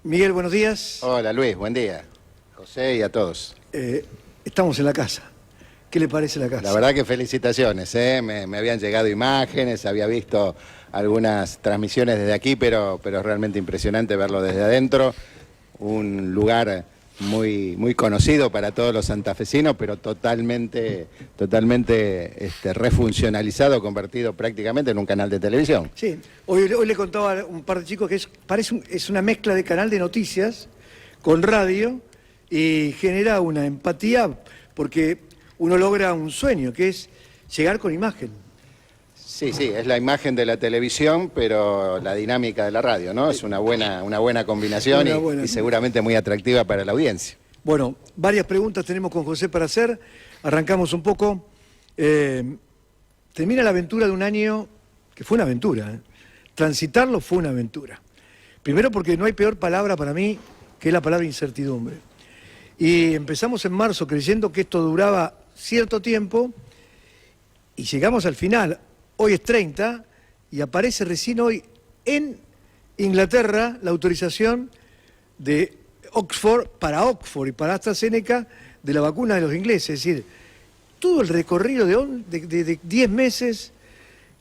Miguel, buenos días. Hola Luis, buen día. José y a todos. Estamos en la casa. ¿Qué le parece la casa? La verdad que felicitaciones, ¿eh? Me habían llegado imágenes, había visto algunas transmisiones desde aquí, pero es realmente impresionante verlo desde adentro. Un lugar muy conocido para todos los santafesinos, pero totalmente refuncionalizado, convertido prácticamente en un canal de televisión. Sí, hoy le contaba a un par de chicos que es una mezcla de canal de noticias con radio y genera una empatía porque uno logra un sueño, que es llegar con imagen. Sí, es la imagen de la televisión, pero la dinámica de la radio, ¿no? Es una buena combinación y seguramente muy atractiva para la audiencia. Bueno, varias preguntas tenemos con José para hacer. Arrancamos un poco. Termina la aventura de un año que fue una aventura, ¿eh? Transitarlo fue una aventura. Primero porque no hay peor palabra para mí que la palabra incertidumbre. Y empezamos en marzo creyendo que esto duraba cierto tiempo y llegamos al final. Hoy es 30 y aparece recién hoy en Inglaterra la autorización de Oxford y para AstraZeneca de la vacuna de los ingleses. Es decir, todo el recorrido de 10 meses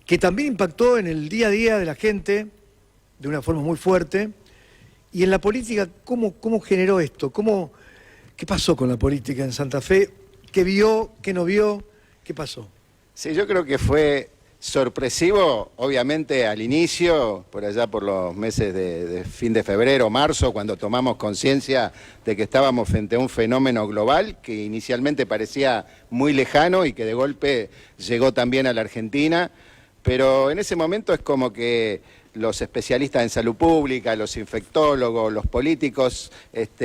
que también impactó en el día a día de la gente de una forma muy fuerte. Y en la política, ¿cómo generó esto? ¿Qué pasó con la política en Santa Fe? ¿Qué vio? ¿Qué no vio? ¿Qué pasó? Sí, yo creo que fue sorpresivo, obviamente al inicio, por allá por los meses de fin de febrero, marzo, cuando tomamos conciencia de que estábamos frente a un fenómeno global que inicialmente parecía muy lejano y que de golpe llegó también a la Argentina, pero en ese momento es como que los especialistas en salud pública, los infectólogos, los políticos,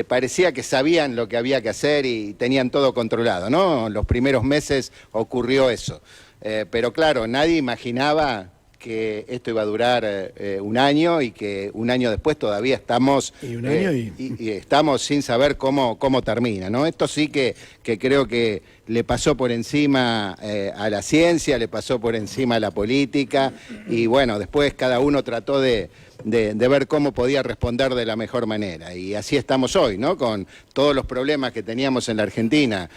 parecía que sabían lo que había que hacer y tenían todo controlado, ¿no? Los primeros meses ocurrió eso. Pero claro, nadie imaginaba que esto iba a durar un año y que un año después todavía estamos, y estamos sin saber cómo termina, ¿no? Esto sí que creo que le pasó por encima a la ciencia, le pasó por encima a la política y bueno, después cada uno trató de ver cómo podía responder de la mejor manera. Y así estamos hoy, ¿no? Con todos los problemas que teníamos en la Argentina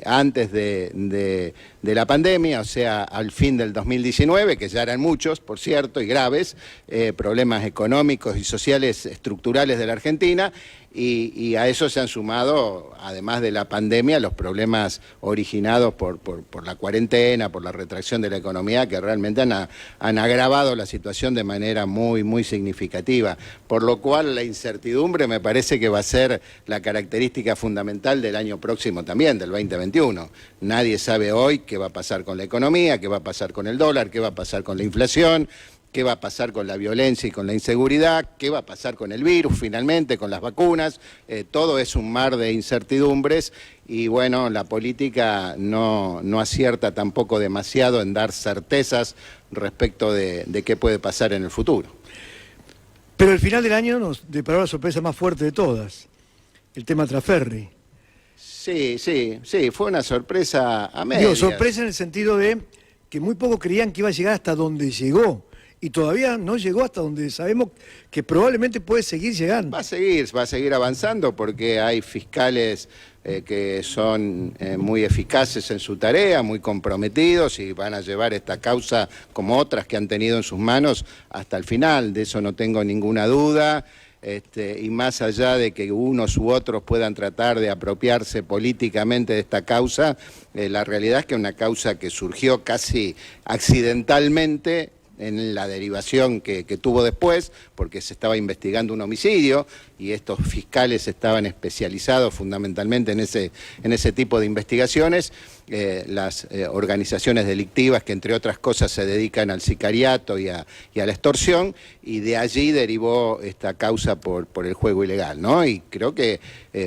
antes de la pandemia, o sea, al fin del 2019, que ya eran muchos, por cierto, y graves, problemas económicos y sociales estructurales de la Argentina, y a eso se han sumado, además de la pandemia, los problemas originados por la cuarentena, por la retracción de la economía, que realmente han agravado la situación de manera muy significativa. Por lo cual la incertidumbre me parece que va a ser la característica fundamental del año próximo también, del 2021. Nadie sabe hoy qué va a pasar con la economía, qué va a pasar con el dólar, qué va a pasar con la inflación, qué va a pasar con la violencia y con la inseguridad, qué va a pasar con el virus finalmente, con las vacunas. Todo es un mar de incertidumbres y bueno, la política no acierta tampoco demasiado en dar certezas respecto de qué puede pasar en el futuro. Pero el final del año nos deparó la sorpresa más fuerte de todas, el tema Trasferri. Sí, fue una sorpresa a medias. Digo, sorpresa en el sentido de que muy pocos creían que iba a llegar hasta donde llegó. Y todavía no llegó hasta donde sabemos que probablemente puede seguir llegando. Va a seguir avanzando porque hay fiscales que son muy eficaces en su tarea, muy comprometidos y van a llevar esta causa como otras que han tenido en sus manos hasta el final, de eso no tengo ninguna duda. Y más allá de que unos u otros puedan tratar de apropiarse políticamente de esta causa, la realidad es que es una causa que surgió casi accidentalmente en la derivación que tuvo después, porque se estaba investigando un homicidio y estos fiscales estaban especializados fundamentalmente en ese tipo de investigaciones, las organizaciones delictivas que entre otras cosas se dedican al sicariato y a la extorsión, y de allí derivó esta causa por el juego ilegal, ¿no? Y creo que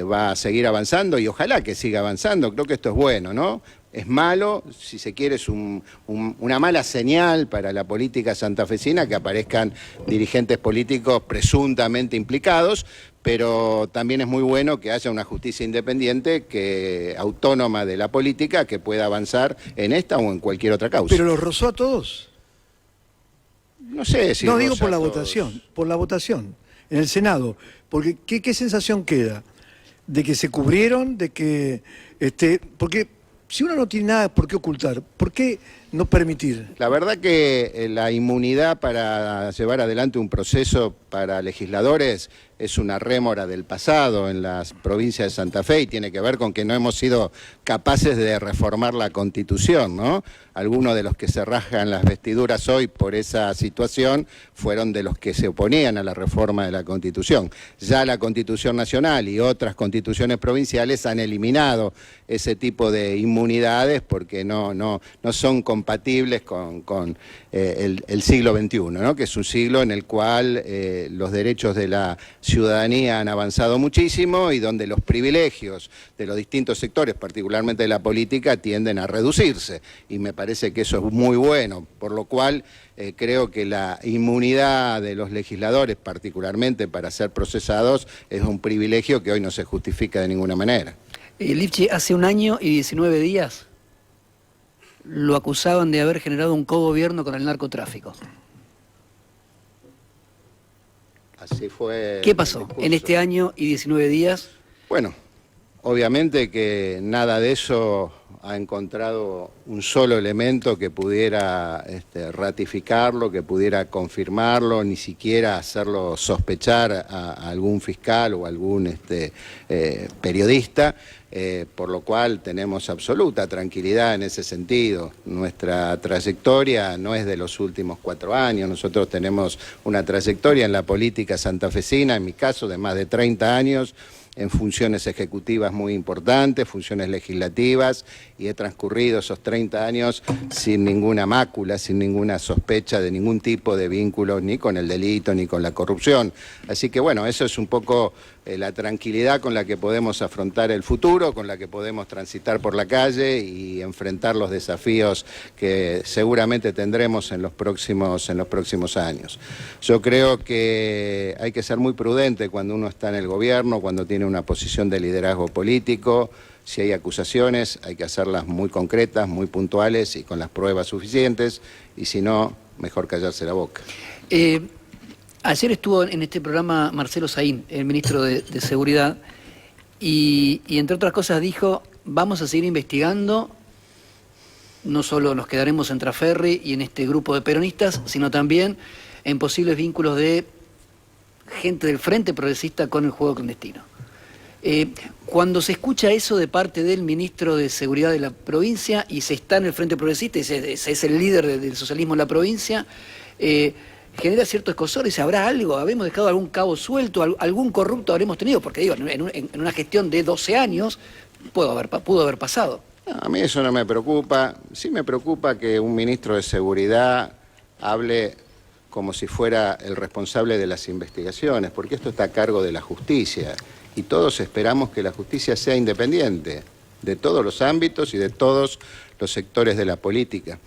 va a seguir avanzando y ojalá que siga avanzando, creo que esto es bueno, ¿no? Es malo, si se quiere, es una mala señal para la política santafesina que aparezcan dirigentes políticos presuntamente implicados, pero también es muy bueno que haya una justicia independiente, autónoma de la política, que pueda avanzar en esta o en cualquier otra causa. ¿Pero los rozó a todos? No sé si... No, digo por la votación, en el Senado. Porque, ¿qué sensación queda? De que se cubrieron, de que... porque si uno no tiene nada por qué ocultar, ¿por qué no permitir? La verdad que la inmunidad para llevar adelante un proceso para legisladores es una rémora del pasado en las provincias de Santa Fe y tiene que ver con que no hemos sido capaces de reformar la Constitución, ¿no? Algunos de los que se rasgan las vestiduras hoy por esa situación fueron de los que se oponían a la reforma de la Constitución. Ya la Constitución Nacional y otras constituciones provinciales han eliminado ese tipo de inmunidades porque no son compatibles con el siglo XXI, ¿no? Que es un siglo en el cual los derechos de la ciudadanía han avanzado muchísimo y donde los privilegios de los distintos sectores, particularmente de la política, tienden a reducirse. Y me parece que eso es muy bueno, por lo cual creo que la inmunidad de los legisladores, particularmente para ser procesados, es un privilegio que hoy no se justifica de ninguna manera. Lifchi, hace 1 año y 19 días lo acusaban de haber generado un cogobierno con el narcotráfico. Así fue. ¿Qué pasó en este año y 19 días? Bueno, obviamente que nada de eso ha encontrado un solo elemento que pudiera ratificarlo, que pudiera confirmarlo, ni siquiera hacerlo sospechar a algún fiscal o algún periodista, por lo cual tenemos absoluta tranquilidad en ese sentido. Nuestra trayectoria no es de los últimos 4 años, nosotros tenemos una trayectoria en la política santafesina, en mi caso de más de 30 años, en funciones ejecutivas muy importantes, funciones legislativas, y he transcurrido esos 30 años sin ninguna mácula, sin ninguna sospecha de ningún tipo de vínculo, ni con el delito, ni con la corrupción. Así que bueno, eso es un poco la tranquilidad con la que podemos afrontar el futuro, con la que podemos transitar por la calle y enfrentar los desafíos que seguramente tendremos en los próximos años. Yo creo que hay que ser muy prudente cuando uno está en el gobierno, cuando tiene una posición de liderazgo político. Si hay acusaciones, hay que hacerlas muy concretas, muy puntuales y con las pruebas suficientes, y si no, mejor callarse la boca. Ayer estuvo en este programa Marcelo Saín, el ministro de Seguridad, y entre otras cosas dijo, vamos a seguir investigando, no solo nos quedaremos en Traferri y en este grupo de peronistas, sino también en posibles vínculos de gente del Frente Progresista con el juego clandestino. Cuando se escucha eso de parte del ministro de Seguridad de la provincia y se está en el Frente Progresista y es el líder del socialismo en la provincia, genera cierto escosor y dice, ¿habrá algo? ¿Habremos dejado algún cabo suelto? ¿Algún corrupto habremos tenido? Porque digo, en una gestión de 12 años pudo haber pasado. No, a mí eso no me preocupa. Sí me preocupa que un ministro de Seguridad hable como si fuera el responsable de las investigaciones, porque esto está a cargo de la justicia. Y todos esperamos que la justicia sea independiente de todos los ámbitos y de todos los sectores de la política.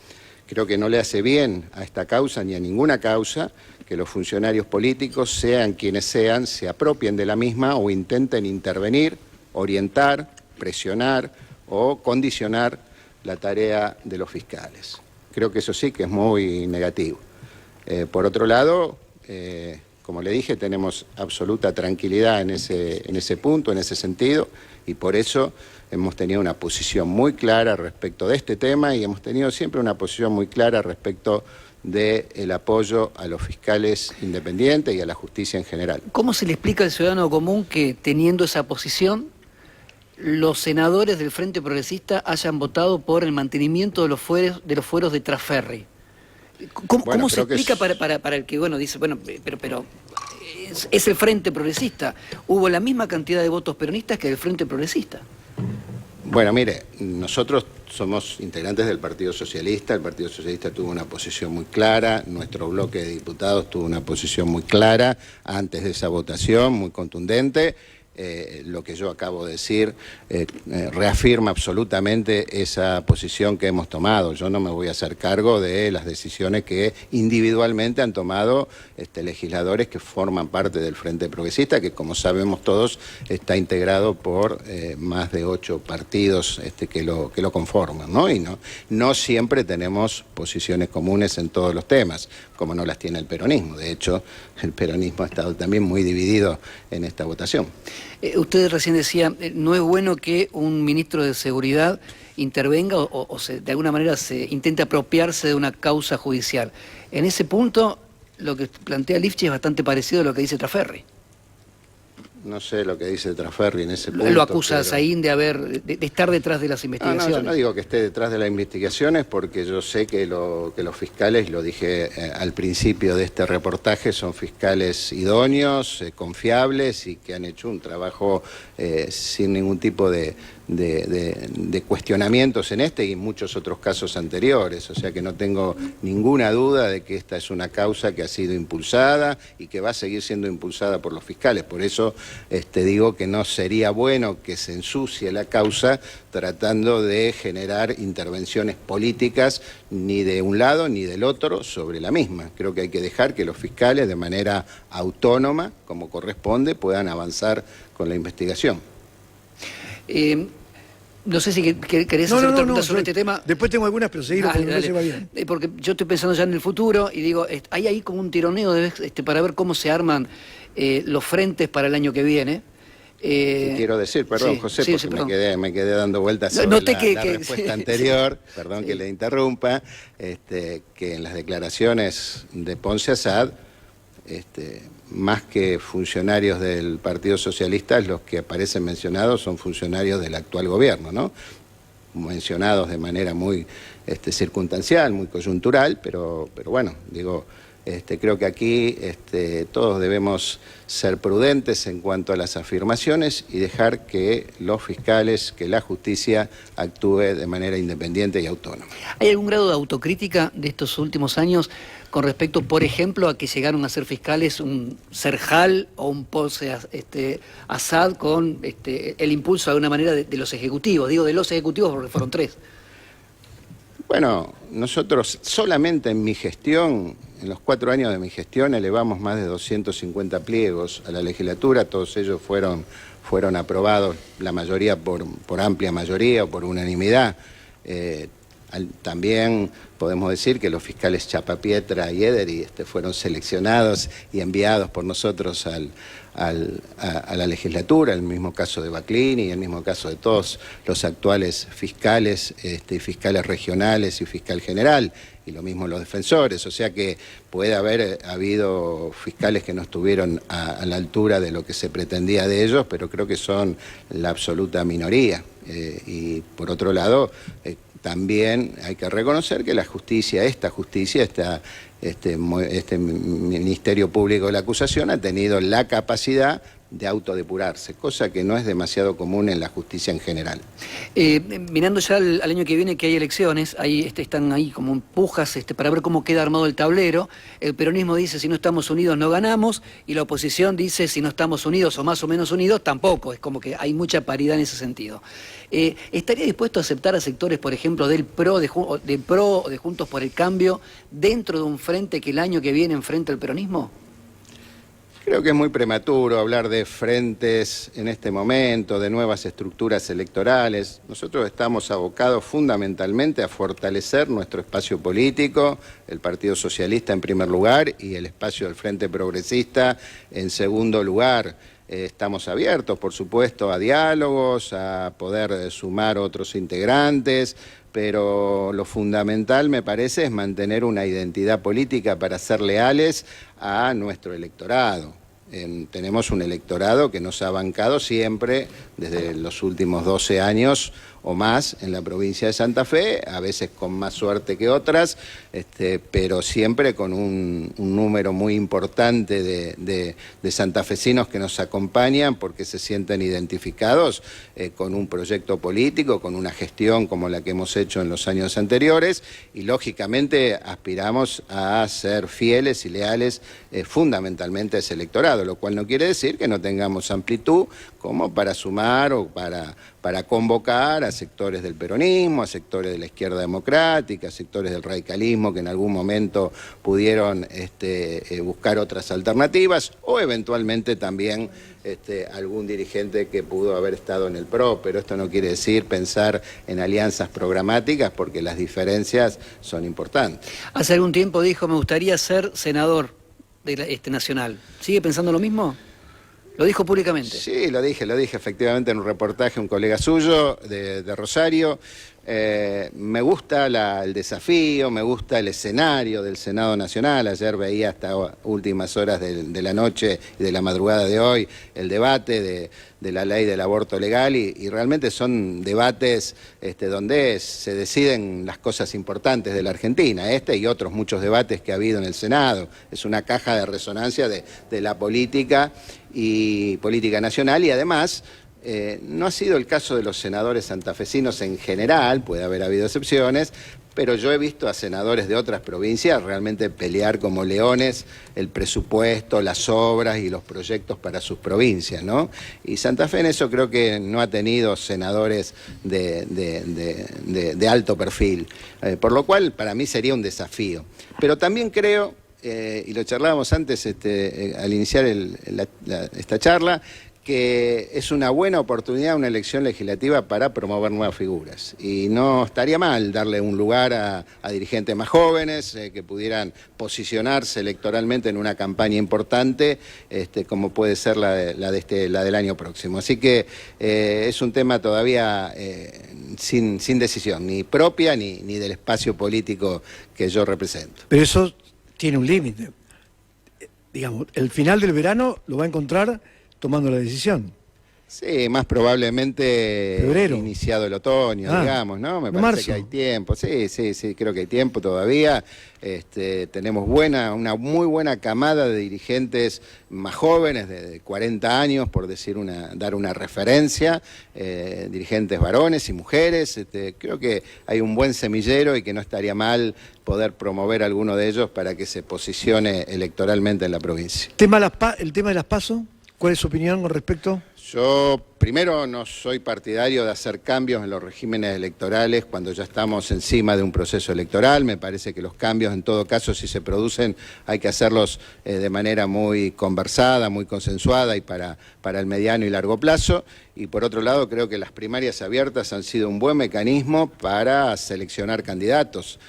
Creo que no le hace bien a esta causa ni a ninguna causa que los funcionarios políticos, sean quienes sean, se apropien de la misma o intenten intervenir, orientar, presionar o condicionar la tarea de los fiscales. Creo que eso sí que es muy negativo. Por otro lado, como le dije, tenemos absoluta tranquilidad en ese punto, en ese sentido, y por eso hemos tenido una posición muy clara respecto de este tema y hemos tenido siempre una posición muy clara respecto del apoyo a los fiscales independientes y a la justicia en general. ¿Cómo se le explica al ciudadano común que, teniendo esa posición, los senadores del Frente Progresista hayan votado por el mantenimiento de los fueros de Traferri? ¿Cómo se explica para el que dice, pero es el Frente Progresista? Hubo la misma cantidad de votos peronistas que del Frente Progresista. Bueno, mire, nosotros somos integrantes del Partido Socialista, el Partido Socialista tuvo una posición muy clara, nuestro bloque de diputados tuvo una posición muy clara antes de esa votación, muy contundente, lo que yo acabo de decir reafirma absolutamente esa posición que hemos tomado. Yo no me voy a hacer cargo de las decisiones que individualmente han tomado legisladores que forman parte del Frente Progresista, que como sabemos todos está integrado por más de 8 partidos que lo conforman, ¿no? Y no siempre tenemos posiciones comunes en todos los temas, como no las tiene el peronismo. De hecho, el peronismo ha estado también muy dividido en esta votación. Usted recién decía, no es bueno que un ministro de Seguridad intervenga de alguna manera se intente apropiarse de una causa judicial. En ese punto, lo que plantea Lifchit es bastante parecido a lo que dice Traferri. No sé lo que dice Traferri en ese punto. Lo acusa a Saín de estar detrás de las investigaciones. No, yo no digo que esté detrás de las investigaciones porque yo sé que los fiscales, lo dije al principio de este reportaje, son fiscales idóneos, confiables y que han hecho un trabajo sin ningún tipo de cuestionamientos en este y en muchos otros casos anteriores. O sea que no tengo ninguna duda de que esta es una causa que ha sido impulsada y que va a seguir siendo impulsada por los fiscales. Por eso digo que no sería bueno que se ensucie la causa tratando de generar intervenciones políticas ni de un lado ni del otro sobre la misma. Creo que hay que dejar que los fiscales de manera autónoma, como corresponde, puedan avanzar con la investigación. No sé si querés hacer otra pregunta sobre este tema. Después tengo algunas, pero seguir porque no se va bien. Porque yo estoy pensando ya en el futuro y digo, hay ahí como un tironeo para ver cómo se arman los frentes para el año que viene. Quiero decir, perdón, sí, José, sí, porque me quedé dando vueltas sobre la respuesta anterior, perdón que le interrumpa, que en las declaraciones de Ponce Assad, más que funcionarios del Partido Socialista, los que aparecen mencionados son funcionarios del actual gobierno, ¿no? Mencionados de manera muy circunstancial, muy coyuntural, pero bueno, digo, creo que aquí todos debemos ser prudentes en cuanto a las afirmaciones y dejar que los fiscales, que la justicia actúe de manera independiente y autónoma. ¿Hay algún grado de autocrítica de estos últimos años con respecto, por ejemplo, a que llegaron a ser fiscales un Serjal o un Ponce Assad con el impulso de alguna manera de los ejecutivos? Digo de los ejecutivos porque fueron 3. Bueno, nosotros solamente en mi gestión, en los 4 años de mi gestión, elevamos más de 250 pliegos a la legislatura, todos ellos fueron aprobados, la mayoría por amplia mayoría o por unanimidad. También podemos decir que los fiscales Chapapietra y Ederi fueron seleccionados y enviados por nosotros a la legislatura, el mismo caso de Baclini, el mismo caso de todos los actuales fiscales, fiscales regionales y fiscal general, y lo mismo los defensores. O sea que puede haber habido fiscales que no estuvieron a la altura de lo que se pretendía de ellos, pero creo que son la absoluta minoría. Y por otro lado, también hay que reconocer que la justicia, este Ministerio Público de la Acusación ha tenido la capacidad de autodepurarse, cosa que no es demasiado común en la justicia en general. Mirando ya al año que viene, que hay elecciones, están ahí como empujas para ver cómo queda armado el tablero. El peronismo dice, si no estamos unidos no ganamos, y la oposición dice, si no estamos unidos o más o menos unidos, tampoco. Es como que hay mucha paridad en ese sentido. ¿Estaría dispuesto a aceptar a sectores, por ejemplo, del PRO o de Juntos por el Cambio, dentro de un frente que el año que viene enfrenta el peronismo? Creo que es muy prematuro hablar de frentes en este momento, de nuevas estructuras electorales. Nosotros estamos abocados fundamentalmente a fortalecer nuestro espacio político, el Partido Socialista en primer lugar y el espacio del Frente Progresista en segundo lugar. Estamos abiertos, por supuesto, a diálogos, a poder sumar otros integrantes, pero lo fundamental, me parece, es mantener una identidad política para ser leales a nuestro electorado. Tenemos un electorado que nos ha bancado siempre, desde los últimos 12 años o más, en la provincia de Santa Fe, a veces con más suerte que otras, pero siempre con un número muy importante de santafesinos que nos acompañan porque se sienten identificados con un proyecto político, con una gestión como la que hemos hecho en los años anteriores, y lógicamente aspiramos a ser fieles y leales fundamentalmente a ese electorado. Senado, lo cual no quiere decir que no tengamos amplitud como para sumar o para convocar a sectores del peronismo, a sectores de la izquierda democrática, a sectores del radicalismo que en algún momento pudieron buscar otras alternativas, o eventualmente también algún dirigente que pudo haber estado en el PRO, pero esto no quiere decir pensar en alianzas programáticas porque las diferencias son importantes. Hace algún tiempo dijo, me gustaría ser senador nacional. ¿Sigue pensando lo mismo? Lo dijo públicamente. Sí, lo dije efectivamente en un reportaje, un colega suyo de Rosario. Me gusta el desafío, me gusta el escenario del Senado Nacional. Ayer veía hasta últimas horas de la noche y de la madrugada de hoy el debate de la ley del aborto legal y realmente son debates donde se deciden las cosas importantes de la Argentina, y otros muchos debates que ha habido en el Senado. Es una caja de resonancia de la política y política nacional y además no ha sido el caso de los senadores santafesinos en general, puede haber habido excepciones, pero yo he visto a senadores de otras provincias realmente pelear como leones el presupuesto, las obras y los proyectos para sus provincias, ¿no? Y Santa Fe en eso creo que no ha tenido senadores de alto perfil, por lo cual para mí sería un desafío. Pero también creo, y lo charlábamos antes al iniciar esta charla, que es una buena oportunidad, una elección legislativa para promover nuevas figuras. Y no estaría mal darle un lugar a dirigentes más jóvenes que pudieran posicionarse electoralmente en una campaña importante, como puede ser la del año próximo. Así que es un tema todavía sin decisión, ni propia ni del espacio político que yo represento. Pero eso tiene un límite. Digamos, el final del verano lo va a encontrar tomando la decisión. Sí, más probablemente febrero, iniciado el otoño, digamos, ¿no? Me parece marzo. que hay tiempo. Sí, creo que hay tiempo todavía. Tenemos una muy buena camada de dirigentes más jóvenes, de 40 años, por dar una referencia, dirigentes varones y mujeres. Creo que hay un buen semillero y que no estaría mal poder promover a alguno de ellos para que se posicione electoralmente en la provincia. El tema de las PASO, ¿cuál es su opinión con respecto? Yo primero no soy partidario de hacer cambios en los regímenes electorales cuando ya estamos encima de un proceso electoral. Me parece que los cambios, en todo caso, si se producen, hay que hacerlos de manera muy conversada, muy consensuada y para el mediano y largo plazo. Y por otro lado, creo que las primarias abiertas han sido un buen mecanismo para seleccionar candidatos.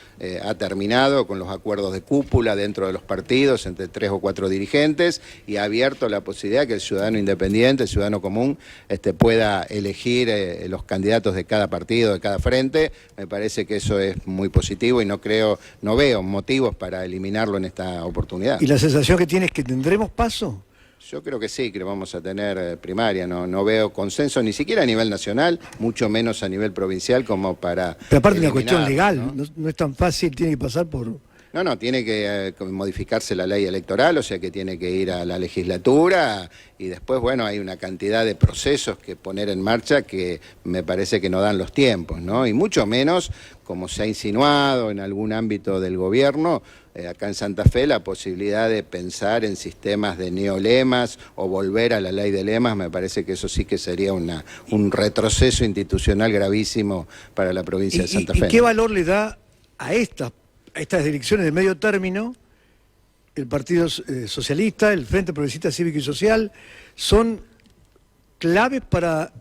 Ha terminado con los acuerdos de cúpula dentro de los partidos entre 3 o 4 dirigentes y ha abierto la posibilidad que el ciudadano independiente, el ciudadano común, pueda elegir los candidatos de cada partido, de cada frente. Me parece que eso es muy positivo y no veo motivos para eliminarlo en esta oportunidad. ¿Y la sensación que tiene es que tendremos PASO? Yo creo que sí, que vamos a tener primaria. No veo consenso ni siquiera a nivel nacional, mucho menos a nivel provincial como para... Pero aparte de una cuestión legal, ¿no? No es tan fácil, tiene que pasar por... No, tiene que modificarse la ley electoral, o sea que tiene que ir a la legislatura y después, bueno, hay una cantidad de procesos que poner en marcha que me parece que no dan los tiempos, ¿no? Y mucho menos, como se ha insinuado en algún ámbito del gobierno, acá en Santa Fe, la posibilidad de pensar en sistemas de neolemas o volver a la ley de lemas, me parece que eso sí que sería un retroceso institucional gravísimo para la provincia de Santa Fe. ¿Y qué valor le da a estas elecciones de medio término? El Partido Socialista, el Frente Progresista Cívico y Social, son claves para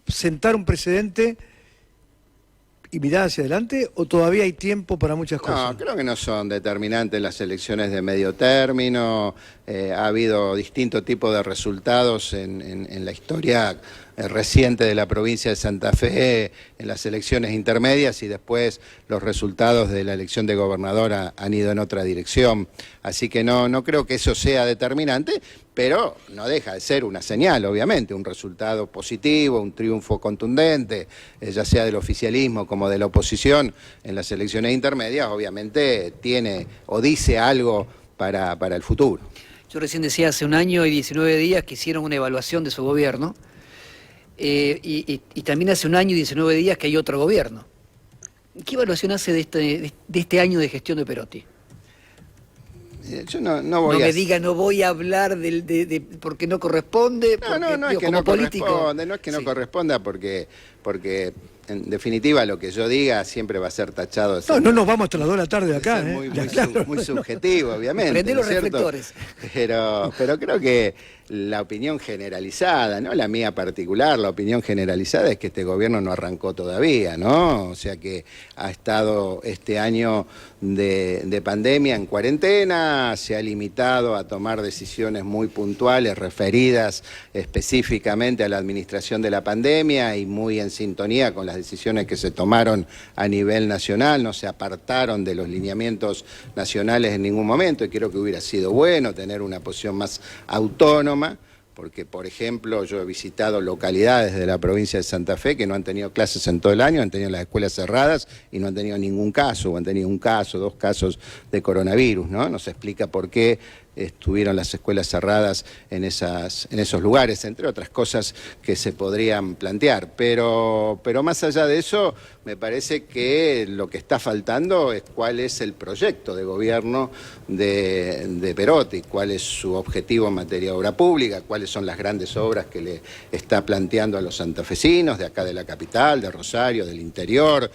sentar un precedente y mirar hacia adelante, o todavía hay tiempo para muchas cosas? No, creo que no son determinantes las elecciones de medio término. Ha habido distintos tipos de resultados en la historia reciente de la provincia de Santa Fe en las elecciones intermedias y después los resultados de la elección de gobernador han ido en otra dirección. Así que no creo que eso sea determinante, pero no deja de ser una señal, obviamente, un resultado positivo, un triunfo contundente, ya sea del oficialismo como de la oposición en las elecciones intermedias, obviamente tiene o dice algo para el futuro. Yo recién decía, hace un año y 19 días que hicieron una evaluación de su gobierno, y también hace un año y 19 días que hay otro gobierno. ¿Qué evaluación hace de este año de gestión de Perotti? Yo no No voy me diga, no voy a hablar porque no corresponde. No, no, no es digo, que como no político. corresponde, no es que no Sí. corresponda porque en definitiva lo que yo diga siempre va a ser tachado de No, ser, no nos vamos hasta las 2 de la tarde de de acá, ser muy, ya muy, claro. muy subjetivo, obviamente. Prende ¿no los es cierto? reflectores. Pero creo que la opinión generalizada, no la mía particular, la opinión generalizada es que este gobierno no arrancó todavía, ¿no? O sea que ha estado este año de pandemia en cuarentena, se ha limitado a tomar decisiones muy puntuales referidas específicamente a la administración de la pandemia y muy en sintonía con las decisiones que se tomaron a nivel nacional, no se apartaron de los lineamientos nacionales en ningún momento y creo que hubiera sido bueno tener una posición más autónoma, porque, por ejemplo, yo he visitado localidades de la provincia de Santa Fe que no han tenido clases en todo el año, han tenido las escuelas cerradas y no han tenido ningún caso, o han tenido un caso, 2 casos de coronavirus, ¿no? No se explica por qué estuvieron las escuelas cerradas en esos lugares, entre otras cosas que se podrían plantear. Pero más allá de eso, me parece que lo que está faltando es cuál es el proyecto de gobierno de Perotti, cuál es su objetivo en materia de obra pública, cuáles son las grandes obras que le está planteando a los santafesinos, de acá de la capital, de Rosario, del interior,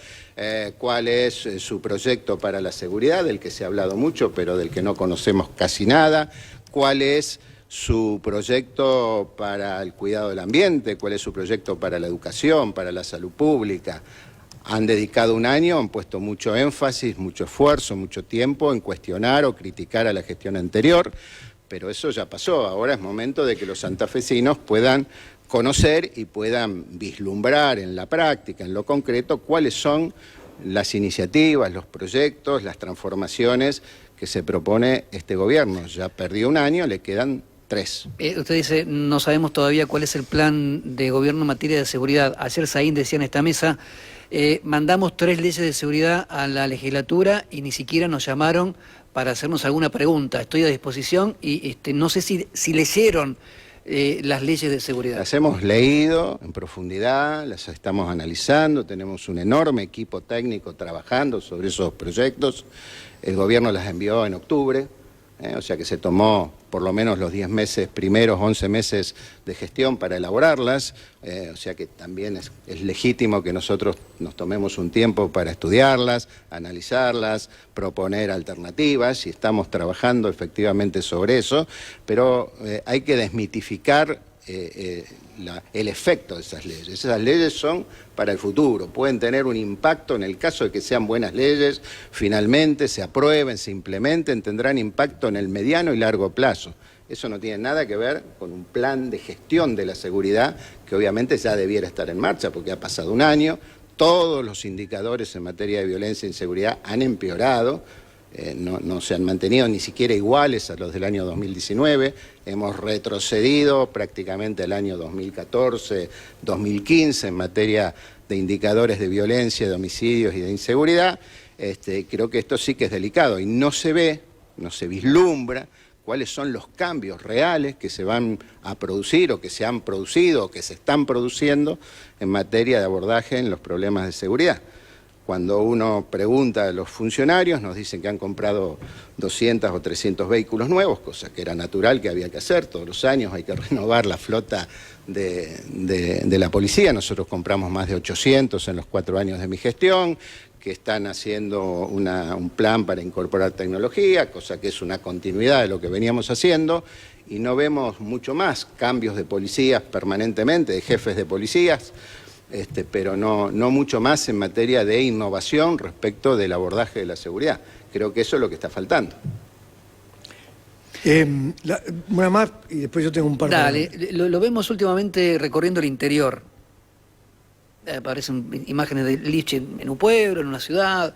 cuál es su proyecto para la seguridad, del que se ha hablado mucho, pero del que no conocemos casi nada, cuál es su proyecto para el cuidado del ambiente, cuál es su proyecto para la educación, para la salud pública. Han dedicado un año, han puesto mucho énfasis, mucho esfuerzo, mucho tiempo en cuestionar o criticar a la gestión anterior, pero eso ya pasó. Ahora es momento de que los santafesinos puedan conocer y puedan vislumbrar en la práctica, en lo concreto, cuáles son las iniciativas, los proyectos, las transformaciones que se propone este gobierno. Ya perdió un año, le quedan 3. Usted dice, no sabemos todavía cuál es el plan de gobierno en materia de seguridad. Ayer Saín decía en esta mesa, mandamos 3 leyes de seguridad a la legislatura y ni siquiera nos llamaron para hacernos alguna pregunta. Estoy a disposición y no sé si leyeron las leyes de seguridad. Las hemos leído en profundidad, las estamos analizando, tenemos un enorme equipo técnico trabajando sobre esos proyectos. El gobierno las envió en octubre, o sea que se tomó por lo menos los 10 meses, primeros 11 meses de gestión para elaborarlas, o sea que también es legítimo que nosotros nos tomemos un tiempo para estudiarlas, analizarlas, proponer alternativas, y estamos trabajando efectivamente sobre eso, pero hay que desmitificar el efecto de esas leyes. Esas leyes son para el futuro, pueden tener un impacto en el caso de que sean buenas leyes, finalmente se aprueben, se implementen, tendrán impacto en el mediano y largo plazo. Eso no tiene nada que ver con un plan de gestión de la seguridad que obviamente ya debiera estar en marcha porque ha pasado un año, todos los indicadores en materia de violencia e inseguridad han empeorado. No se han mantenido ni siquiera iguales a los del año 2019, hemos retrocedido prácticamente al año 2014, 2015 en materia de indicadores de violencia, de homicidios y de inseguridad. Creo que esto sí que es delicado y no se ve, no se vislumbra cuáles son los cambios reales que se van a producir o que se han producido o que se están produciendo en materia de abordaje en los problemas de seguridad. Cuando uno pregunta a los funcionarios, nos dicen que han comprado 200 o 300 vehículos nuevos, cosa que era natural que había que hacer. Todos los años hay que renovar la flota de la policía. Nosotros compramos más de 800 en los 4 años de mi gestión, que están haciendo un plan para incorporar tecnología, cosa que es una continuidad de lo que veníamos haciendo, y no vemos mucho más cambios de policías permanentemente, de jefes de policías, pero no mucho más en materia de innovación respecto del abordaje de la seguridad. Creo que eso es lo que está faltando. Una más y después yo tengo un par de... Dale, lo vemos últimamente recorriendo el interior. Aparecen imágenes de Liche en un pueblo, en una ciudad.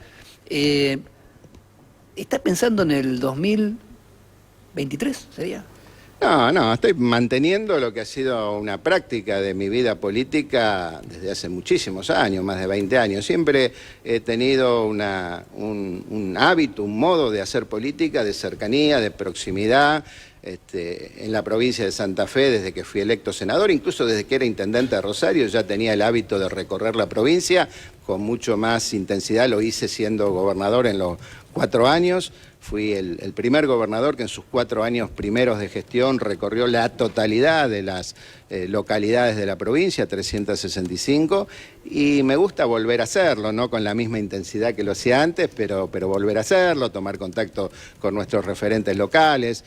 ¿Está pensando en el 2023, sería? No, estoy manteniendo lo que ha sido una práctica de mi vida política desde hace muchísimos años, más de 20 años. Siempre he tenido un hábito, un modo de hacer política, de cercanía, de proximidad. En la provincia de Santa Fe, desde que fui electo senador, incluso desde que era intendente de Rosario, ya tenía el hábito de recorrer la provincia con mucho más intensidad. Lo hice siendo gobernador en los 4 años. Fui el primer gobernador que en sus 4 años primeros de gestión recorrió la totalidad de las localidades de la provincia, 365, y me gusta volver a hacerlo, no con la misma intensidad que lo hacía antes, pero volver a hacerlo, tomar contacto con nuestros referentes locales.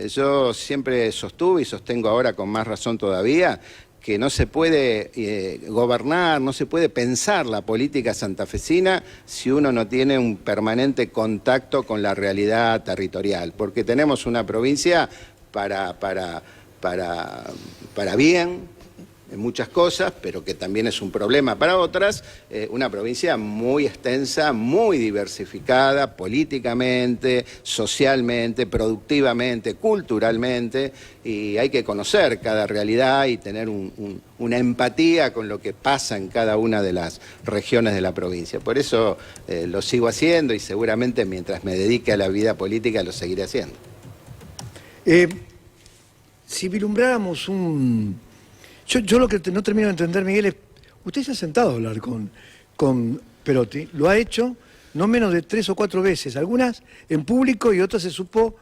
Yo siempre sostuve y sostengo ahora con más razón todavía que no se puede gobernar, no se puede pensar la política santafesina si uno no tiene un permanente contacto con la realidad territorial, porque tenemos una provincia para bien en muchas cosas, pero que también es un problema para otras, una provincia muy extensa, muy diversificada políticamente, socialmente, productivamente, culturalmente, y hay que conocer cada realidad y tener una empatía con lo que pasa en cada una de las regiones de la provincia. Por eso lo sigo haciendo y seguramente mientras me dedique a la vida política lo seguiré haciendo. Si vislumbráramos Yo lo que no termino de entender, Miguel, es... Usted se ha sentado a hablar con Perotti, lo ha hecho no menos de 3 o 4 veces, algunas en público y otras se supo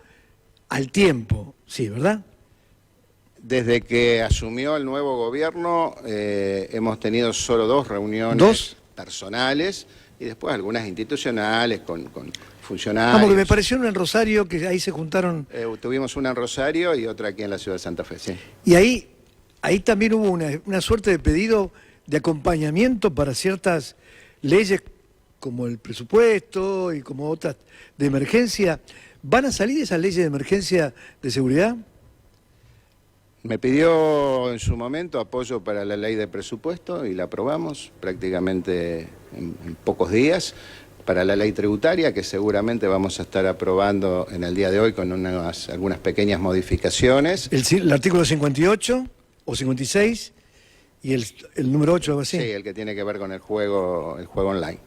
al tiempo, sí, ¿verdad? Desde que asumió el nuevo gobierno hemos tenido solo 2 reuniones ¿2? Personales y después algunas institucionales con funcionarios. Vamos, que me pareció una en Rosario, que ahí se juntaron... Tuvimos una en Rosario y otra aquí en la ciudad de Santa Fe, sí. Y ahí también hubo una suerte de pedido de acompañamiento para ciertas leyes como el presupuesto y como otras de emergencia. ¿Van a salir esas leyes de emergencia de seguridad? Me pidió en su momento apoyo para la ley de presupuesto y la aprobamos prácticamente en pocos días. Para la ley tributaria, que seguramente vamos a estar aprobando en el día de hoy con algunas pequeñas modificaciones. ¿El artículo 58 o 56 y el número 8 o algo así? Sí, el que tiene que ver con el juego online.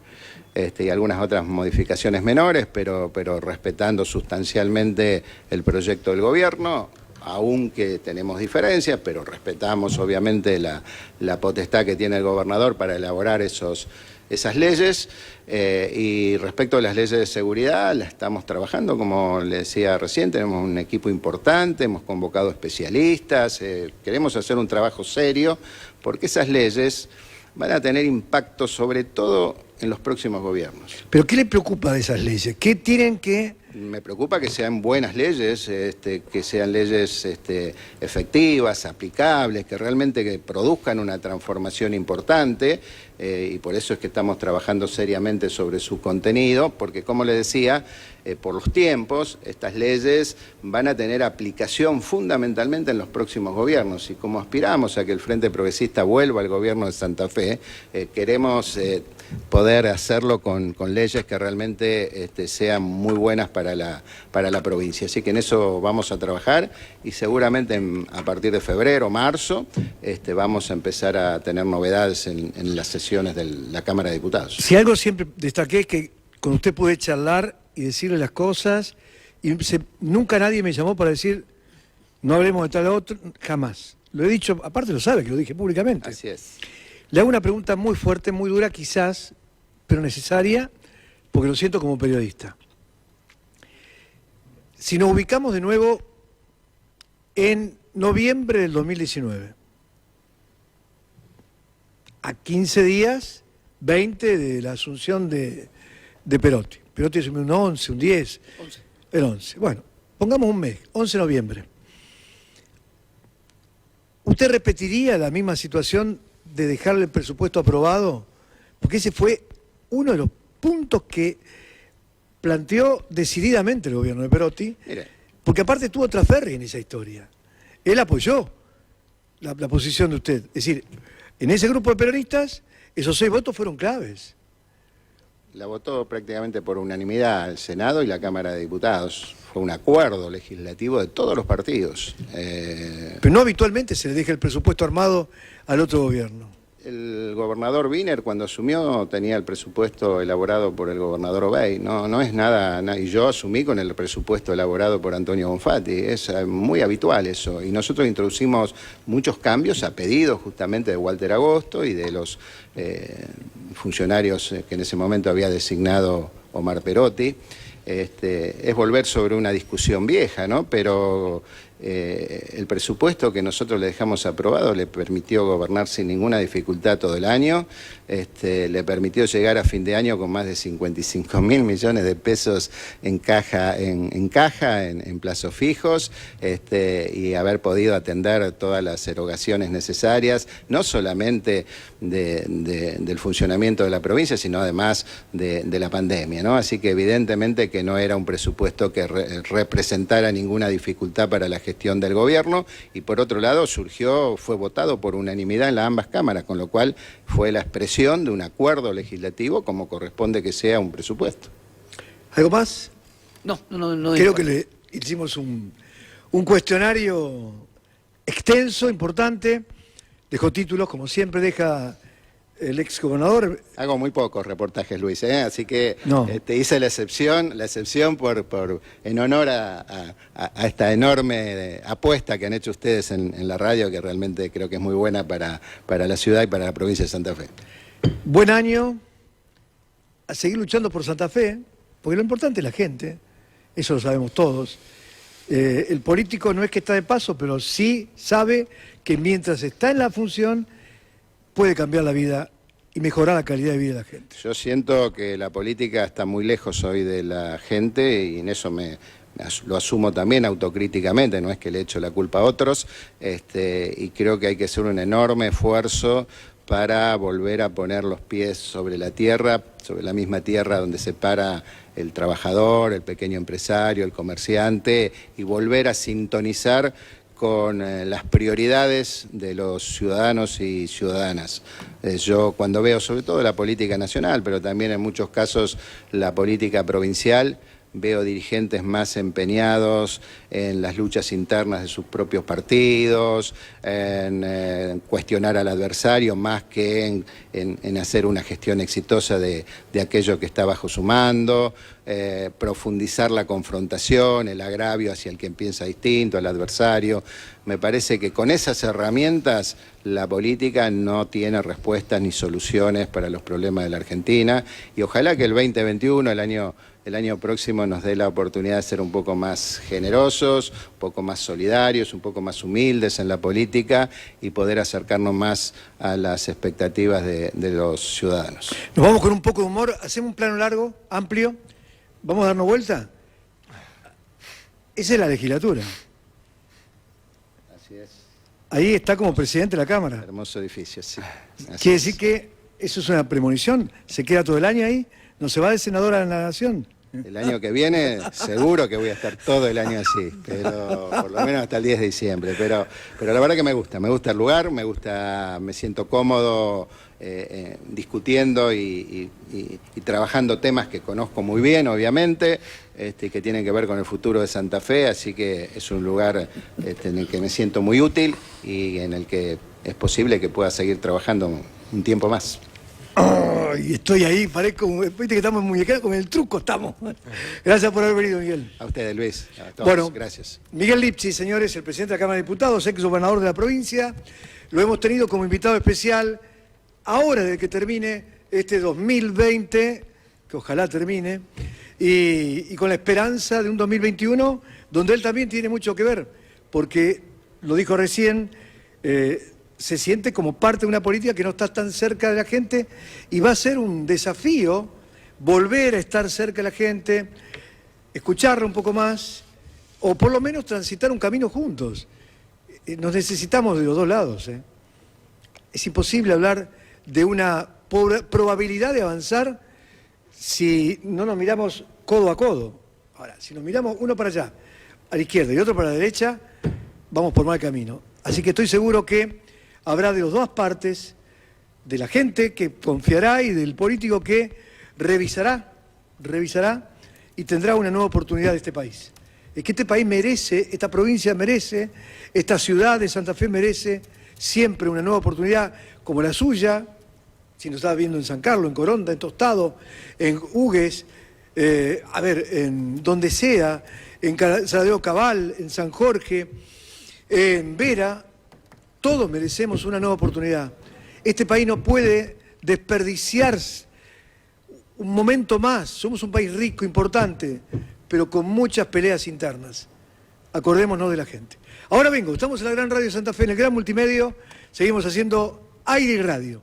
Y algunas otras modificaciones menores, pero respetando sustancialmente el proyecto del gobierno, aunque tenemos diferencias, pero respetamos obviamente la potestad que tiene el gobernador para elaborar esas leyes. Y respecto a las leyes de seguridad, las estamos trabajando, como le decía recién, tenemos un equipo importante, hemos convocado especialistas, queremos hacer un trabajo serio, porque esas leyes van a tener impacto sobre todo en los próximos gobiernos. ¿Pero qué le preocupa de esas leyes? ¿Qué tienen que...? Me preocupa que sean buenas leyes, que sean leyes efectivas, aplicables, que realmente produzcan una transformación importante, y por eso es que estamos trabajando seriamente sobre su contenido, porque como le decía, por los tiempos, estas leyes van a tener aplicación fundamentalmente en los próximos gobiernos, y como aspiramos a que el Frente Progresista vuelva al gobierno de Santa Fe, queremos poder hacerlo con leyes que realmente sean muy buenas para la provincia. Así que en eso vamos a trabajar y seguramente a partir de febrero, marzo, vamos a empezar a tener novedades en las sesiones de la Cámara de Diputados. Si algo siempre destaqué es que con usted pude charlar y decirle las cosas, y nunca nadie me llamó para decir no hablemos de tal otro, jamás. Lo he dicho, aparte lo sabe que lo dije públicamente. Así es. Le hago una pregunta muy fuerte, muy dura quizás, pero necesaria, porque lo siento como periodista. Si nos ubicamos de nuevo en noviembre del 2019, a 15 días, 20 de la asunción de Perotti. Perotti asumió un 11, un 10. 11. El 11. Bueno, pongamos un mes, 11 de noviembre. ¿Usted repetiría la misma situación de dejarle el presupuesto aprobado? Porque ese fue uno de los puntos que planteó decididamente el gobierno de Perotti. Mire. Porque aparte tuvo Traferri en esa historia. Él apoyó la posición de usted. Es decir, en ese grupo de peronistas, esos 6 votos fueron claves. La votó prácticamente por unanimidad el Senado y la Cámara de Diputados. Fue un acuerdo legislativo de todos los partidos. Pero no habitualmente se le deja el presupuesto armado al otro gobierno. El gobernador Wiener, cuando asumió, tenía el presupuesto elaborado por el gobernador Obey. No es nada, y yo asumí con el presupuesto elaborado por Antonio Bonfatti. Es muy habitual eso. Y nosotros introducimos muchos cambios a pedido justamente de Walter Agosto y de los funcionarios que en ese momento había designado Omar Perotti. es volver sobre una discusión vieja, ¿no? Pero el presupuesto que nosotros le dejamos aprobado le permitió gobernar sin ninguna dificultad todo el año, le permitió llegar a fin de año con más de 55.000 millones de pesos en plazos fijos, y haber podido atender todas las erogaciones necesarias, no solamente del funcionamiento de la provincia, sino además de la pandemia, ¿no? Así que evidentemente que no era un presupuesto que representara ninguna dificultad para la gestión del gobierno, y por otro lado fue votado por unanimidad en ambas cámaras, con lo cual fue la expresión de un acuerdo legislativo como corresponde que sea un presupuesto. ¿Algo más? No. Creo que le hicimos un cuestionario extenso, importante, dejó títulos, como siempre deja el ex gobernador. Hago muy pocos reportajes, Luis, así que no. Te hice la excepción en honor a esta enorme apuesta que han hecho ustedes en la radio, que realmente creo que es muy buena para la ciudad y para la provincia de Santa Fe. Buen año, a seguir luchando por Santa Fe, porque lo importante es la gente, eso lo sabemos todos. El político no es que está de paso, pero sí sabe que mientras está en la función puede cambiar la vida y mejorar la calidad de vida de la gente. Yo siento que la política está muy lejos hoy de la gente, y en eso lo asumo también autocríticamente, no es que le echo la culpa a otros, y creo que hay que hacer un enorme esfuerzo para volver a poner los pies sobre la tierra, sobre la misma tierra donde se para el trabajador, el pequeño empresario, el comerciante, y volver a sintonizar con las prioridades de los ciudadanos y ciudadanas. Yo cuando veo sobre todo la política nacional, pero también en muchos casos la política provincial, veo dirigentes más empeñados en las luchas internas de sus propios partidos, en cuestionar al adversario más que en hacer una gestión exitosa de aquello que está bajo su mando, profundizar la confrontación, el agravio hacia el que piensa distinto, al adversario. Me parece que con esas herramientas la política no tiene respuestas ni soluciones para los problemas de la Argentina, y ojalá que el 2021, el año próximo, nos dé la oportunidad de ser un poco más generosos, un poco más solidarios, un poco más humildes en la política, y poder acercarnos más a las expectativas de los ciudadanos. Nos vamos con un poco de humor, hacemos un plano largo, amplio, vamos a darnos vuelta. Esa es la legislatura. Así es. Ahí está como presidente de la Cámara. Hermoso edificio, sí. Quiere decir que eso es una premonición, se queda todo el año ahí, no se va de senador a la Nación. El año que viene seguro que voy a estar todo el año así, pero por lo menos hasta el 10 de diciembre. Pero la verdad que me gusta el lugar, me siento cómodo discutiendo y trabajando temas que conozco muy bien, obviamente, que tienen que ver con el futuro de Santa Fe, así que es un lugar en el que me siento muy útil y en el que es posible que pueda seguir trabajando un tiempo más. Y estoy ahí, parezco, viste que estamos en muñequera, con el truco estamos. Gracias por haber venido, Miguel. A ustedes, Luis. A todos, bueno, gracias. Miguel Lipsi, señores, el presidente de la Cámara de Diputados, ex gobernador de la provincia. Lo hemos tenido como invitado especial ahora, desde que termine este 2020, que ojalá termine, y con la esperanza de un 2021 donde él también tiene mucho que ver, porque, lo dijo recién, se siente como parte de una política que no está tan cerca de la gente, y va a ser un desafío volver a estar cerca de la gente, escucharla un poco más, o por lo menos transitar un camino juntos. Nos necesitamos de los dos lados. Es imposible hablar de una probabilidad de avanzar si no nos miramos codo a codo. Ahora, si nos miramos uno para allá, a la izquierda, y otro para la derecha, vamos por mal camino. Así que estoy seguro que habrá de las dos partes, de la gente que confiará y del político que revisará y tendrá una nueva oportunidad de este país. Es que este país merece, esta provincia merece, esta ciudad de Santa Fe merece siempre una nueva oportunidad como la suya, si nos estás viendo en San Carlos, en Coronda, en Tostado, en Hugues, en donde sea, en Saladero Cabal, en San Jorge, en Vera. Todos merecemos una nueva oportunidad. Este país no puede desperdiciar un momento más. Somos un país rico, importante, pero con muchas peleas internas. Acordémonos de la gente. Ahora vengo, estamos en la Gran Radio Santa Fe, en el Gran Multimedio, seguimos haciendo aire y radio.